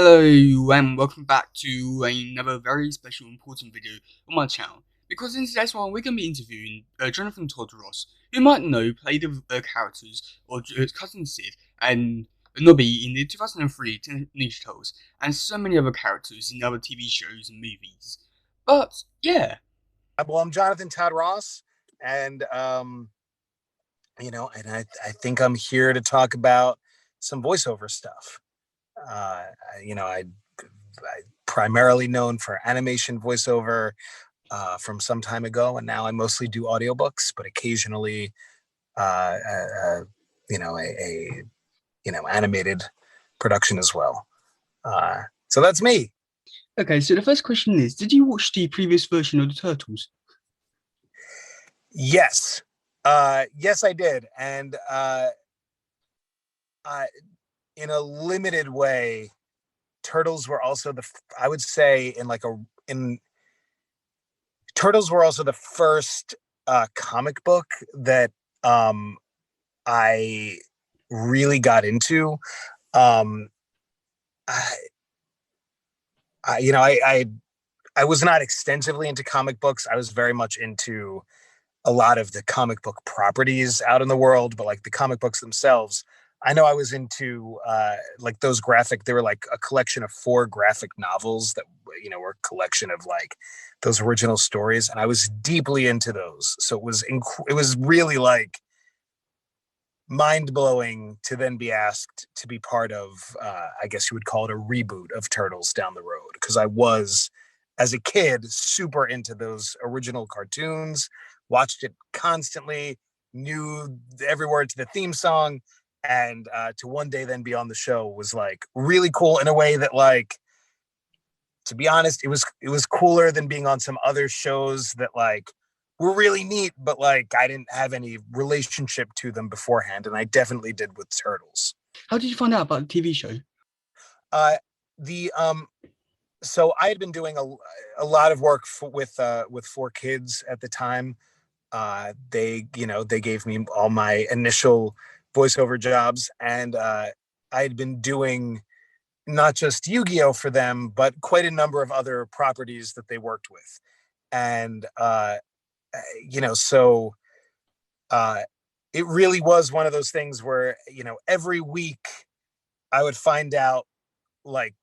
Hello and welcome back to another very special important video on my channel. Because in today's one we're going to be interviewing Jonathan Todd Ross, who you might know played the characters of Cousin Sid and Nobby in the 2003 Ninja Turtles, and so many other characters in other TV shows and movies. But yeah. Well, I'm Jonathan Todd Ross, and I think I'm here to talk about some voiceover stuff. Uh, I primarily known for animation voiceover from some time ago, and now I mostly do audiobooks, but occasionally, uh, uh, animated production as well. So that's me. Okay, so the first question is, did you watch the previous version of the Turtles? Yes. Yes, I did. And in a limited way, Turtles were also I would say in Turtles were also the first comic book that I really got into. Um, I, I was not extensively into comic books. I was very much into a lot of the comic book properties out in the world, but like the comic books themselves, I know I was into like those graphic. They were like a collection of 4 graphic novels that were a collection of like those original stories, and I was deeply into those. So it was really like mind blowing to then be asked to be part of, I guess you would call it a reboot of Turtles down the road, because I was, as a kid, super into those original cartoons, watched it constantly, knew every word to the theme song, and to one day then be on the show was like really cool in a way that, like, to be honest, it was cooler than being on some other shows that like were really neat, but like I didn't have any relationship to them beforehand, and I definitely did with Turtles. How did you find out about the TV show? Uh, the So I had been doing a lot of work with 4Kids at the time. They gave me all my initial voiceover jobs, and I had been doing not just Yu-Gi-Oh for them, but quite a number of other properties that they worked with. And so uh, it really was one of those things where every week I would find out like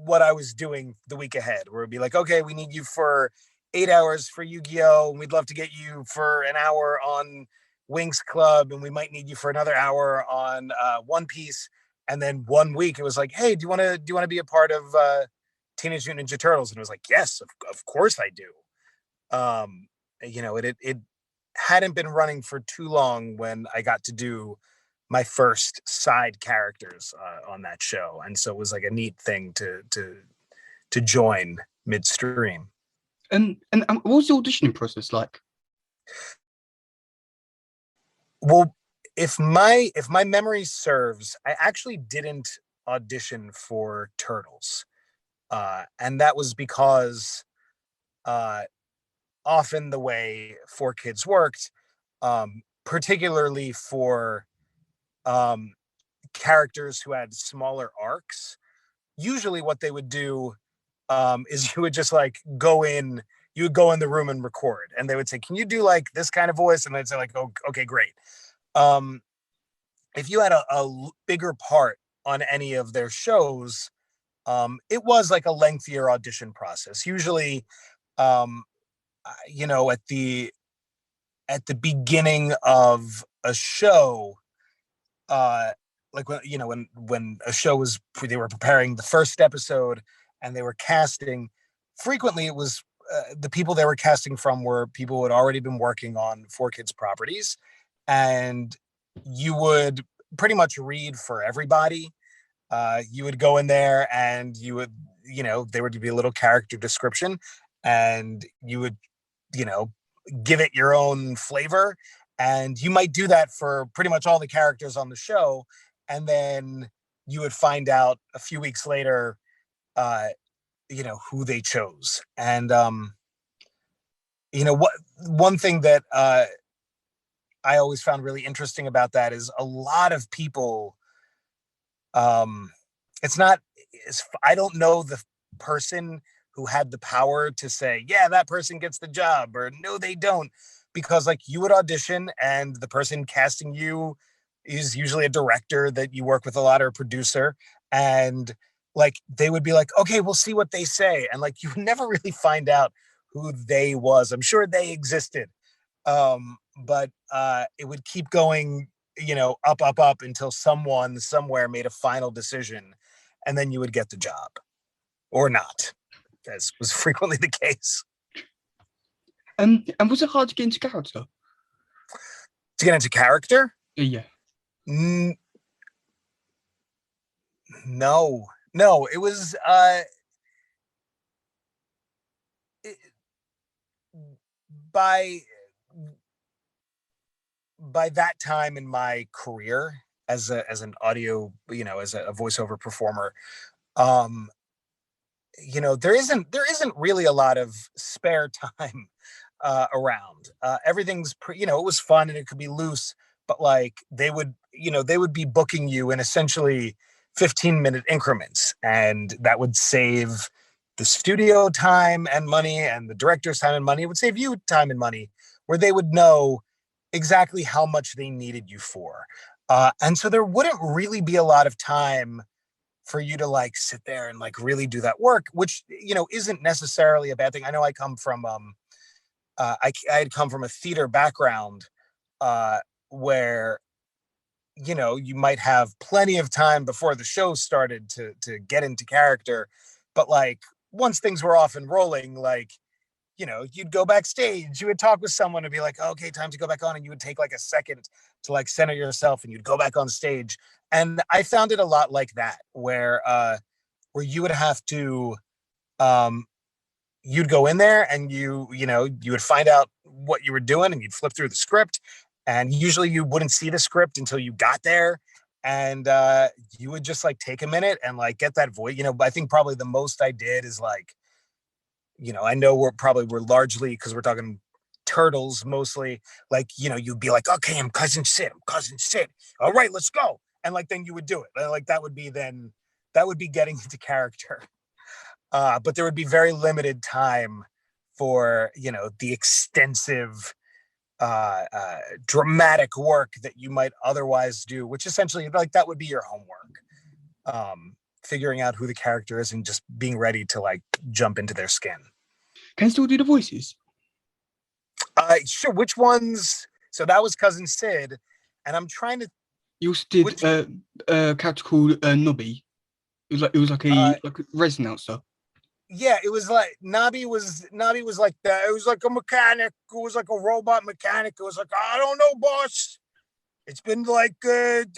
what I was doing the week ahead, where it'd be like, okay, we need you for 8 hours for Yu-Gi-Oh, and we'd love to get you for an hour on Winx Club, and we might need you for another hour on One Piece. And then one week it was like, hey, do you want to be a part of Teenage Mutant Ninja Turtles? And it was like, yes, of course I do. It hadn't been running for too long when I got to do my first side characters on that show, and so it was like a neat thing to join midstream. And what was the auditioning process like? Well, if my memory serves, I actually didn't audition for Turtles, and that was because uh, often the way 4Kids worked, particularly for um, characters who had smaller arcs, usually what they would do is you would just like you would go in the room and record, and they would say, can you do like this kind of voice? And they'd say like, oh, okay, great. Um, if you had a bigger part on any of their shows, it was like a lengthier audition process. Usually, um, at the beginning of a show, uh, like when a show was, they were preparing the first episode and they were casting, frequently it was the people they were casting from were people who had already been working on 4Kids properties, and you would pretty much read for everybody. You would go in there and you would, there would be a little character description, and you would, you know give it your own flavor, and you might do that for pretty much all the characters on the show, and then you would find out a few weeks later, uh, who they chose. And what one thing that I always found really interesting about that is a lot of people. Um, it's not I don't know the person who had the power to say, yeah, that person gets the job, or no, they don't. Because like you would audition and the person casting you is usually a director that you work with a lot, or a producer. And like they would be like, okay, we'll see what they say. And like you would never really find out who they was. I'm sure they existed. But it would keep going, up, up, up until someone somewhere made a final decision, and then you would get the job or not, as was frequently the case. And was it hard to get into character? To get into character? Yeah. No, it was it, by that time in my career as an audio, as a voiceover performer, um, there isn't really a lot of spare time around. Everything's it was fun and it could be loose, but like they would be booking you in essentially 15-minute increments, and that would save the studio time and money, and the director's time and money. It would save you time and money, where they would know exactly how much they needed you for. And so there wouldn't really be a lot of time for you to like sit there and like really do that work, which isn't necessarily a bad thing. I know I come from I had come from a theater background, where you might have plenty of time before the show started to get into character, but like once things were off and rolling, like you'd go backstage, you would talk with someone and be like, okay, time to go back on. And you would take like a second to like center yourself, and you'd go back on stage. And I found it a lot like that, where you would have to, um, you'd go in there and you would find out what you were doing, and you'd flip through the script. And usually you wouldn't see the script until you got there. And you would just like take a minute and like get that voice. I think probably the most I did is like, I know we're largely, because we're talking turtles mostly, like, you'd be like, okay, I'm cousin Sid. All right, let's go. And like, then you would do it. And like, that would be getting into character. But there would be very limited time for, the extensive, dramatic work that you might otherwise do, which essentially like that would be your homework. Figuring out who the character is and just being ready to like jump into their skin. Can you still do the voices? Sure. Which ones? So that was Cousin Sid, and I'm trying to. You also did a character called Nobby. It was like a race announcer. Yeah, it was like Nobby was like that. It was like a mechanic. It was like a robot mechanic. It was like, I don't know, boss. It's been like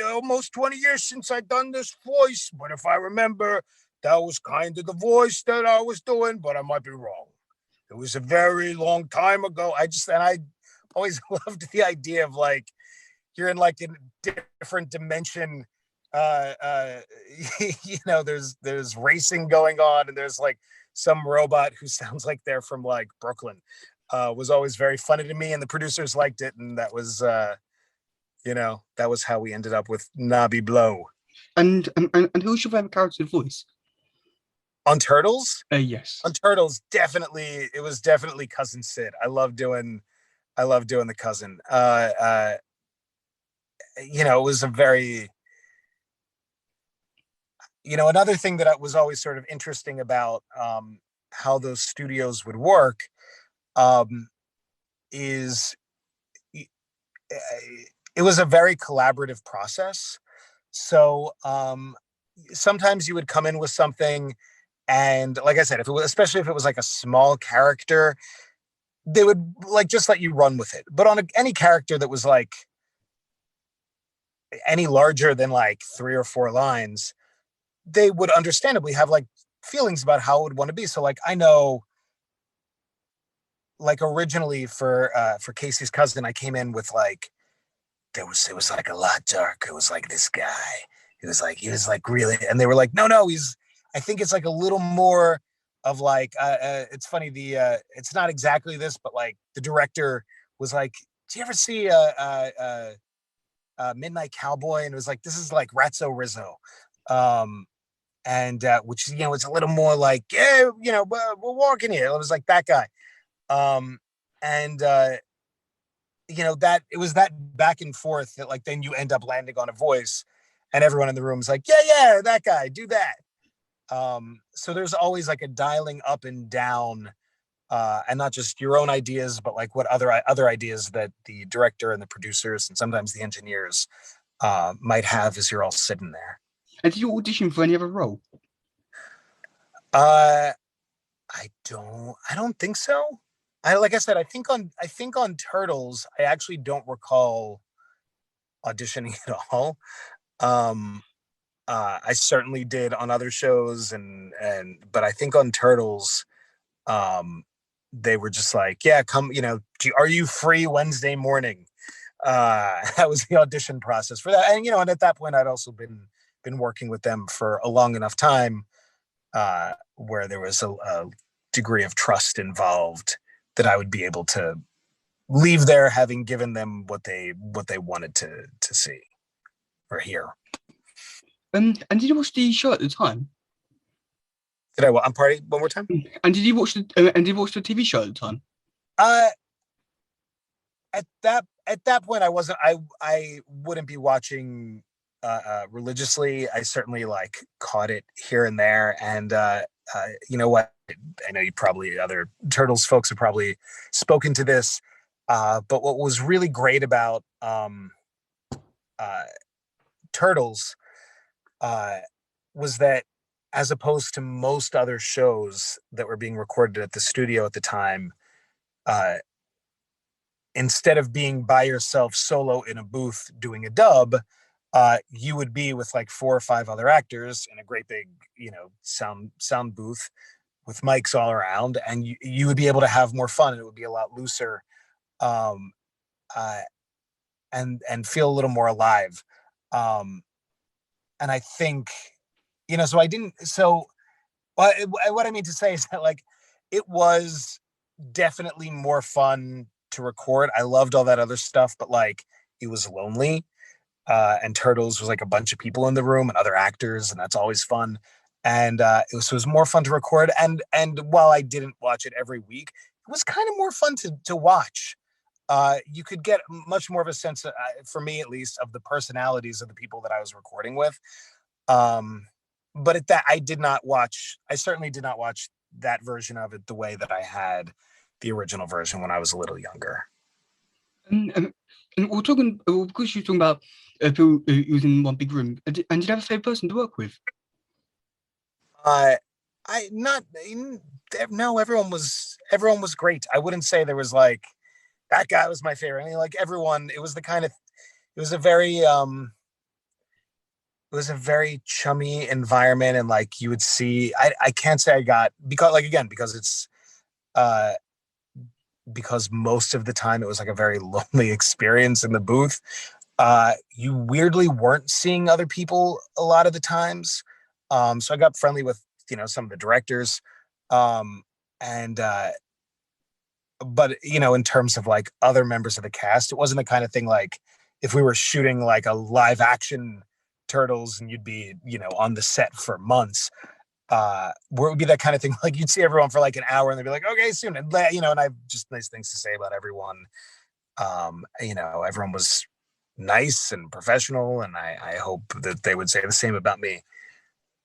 almost 20 years since I've done this voice, but if I remember, that was kind of the voice that I was doing, but I might be wrong. It was a very long time ago. I always loved the idea of like you're in like a different dimension. There's racing going on, and there's like some robot who sounds like they're from like Brooklyn. Was always very funny to me, and the producers liked it, and that was how we ended up with Nobby Blow. And who's your favorite character's voice? On Turtles? Yes. On Turtles, it was definitely Cousin Sid. I love doing the cousin. It was a very, another thing that was always sort of interesting about how those studios would work, is it was a very collaborative process. So sometimes you would come in with something, and like I said, especially if it was like a small character, they would like just let you run with it. But on any character that was like any larger than like 3 or 4 lines, they would understandably have like feelings about how it would want to be. So like I know, like originally for Casey's cousin, I came in with like it was like a lot darker. It was like this guy. He was like really, and they were like, no, I think it's like a little more of like, it's funny, it's not exactly this, but like the director was like, do you ever see Midnight Cowboy? And it was like, this is like Ratso Rizzo. and which was a little more like, yeah, we're walking here. It was like that guy, um, and that it was that back and forth that like then you end up landing on a voice, and everyone in the room is like, yeah, that guy, do that. So there's always like a dialing up and down, and not just your own ideas, but like what other ideas that the director and the producers and sometimes the engineers might have as you're all sitting there. And did you audition for any other role? Uh, I don't think so. Like I said, I think on Turtles, I actually don't recall auditioning at all. Um, I certainly did on other shows, but I think on Turtles, um, they were just like, yeah, come, are you free Wednesday morning? That was the audition process for that, and at that point, I'd also been working with them for a long enough time, where there was a degree of trust involved that I would be able to leave there having given them what they wanted to see or hear. And did you watch the show at the time? Did I? I'm party one more time. And did you watch the TV show at the time? Uh, at that point, I wasn't. I wouldn't be watching religiously. I certainly like caught it here and there, and you know what? I know other Turtles folks have probably spoken to this, but what was really great about Turtles was that, as opposed to most other shows that were being recorded at the studio at the time, uh, instead of being by yourself solo in a booth doing a dub, you would be with like 4 or 5 other actors in a great big, sound booth with mics all around, and you would be able to have more fun, and it would be a lot looser, um, uh, and feel a little more alive. Um, and I think, so I didn't. So what I mean to say is that like it was definitely more fun to record. I loved all that other stuff, but like it was lonely. And Turtles was like a bunch of people in the room and other actors, and that's always fun. And it was more fun to record. And while I didn't watch it every week, it was kind of more fun to watch. You could get much more of a sense, for me at least, of the personalities of the people that I was recording with. But at that, I did not watch. I certainly did not watch that version of it the way that I had the original version when I was a little younger. And we're talking, because you're talking about people who was in one big room, and did you have a favorite person to work with? I not no. Everyone was great. I wouldn't say there was like that guy was my favorite. I mean, like everyone, it was the kind of it was a very it was a very chummy environment, and like you would see, I can't say I got, because like again, because it's uh because most of the time it was like a very lonely experience in the booth. You weirdly weren't seeing other people a lot of the times. So I got friendly with, some of the directors. And But in terms of like other members of the cast, it wasn't the kind of thing like if we were shooting like a live action Turtles and you'd be, on the set for months. Where it would be that kind of thing, like you'd see everyone for like an hour and they'd be like, okay, soon. And and I have just nice things to say about everyone. Everyone was nice and professional, and I hope that they would say the same about me.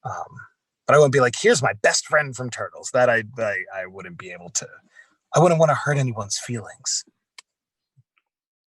But I wouldn't be like, here's my best friend from Turtles. That I wouldn't be able to. I wouldn't want to hurt anyone's feelings.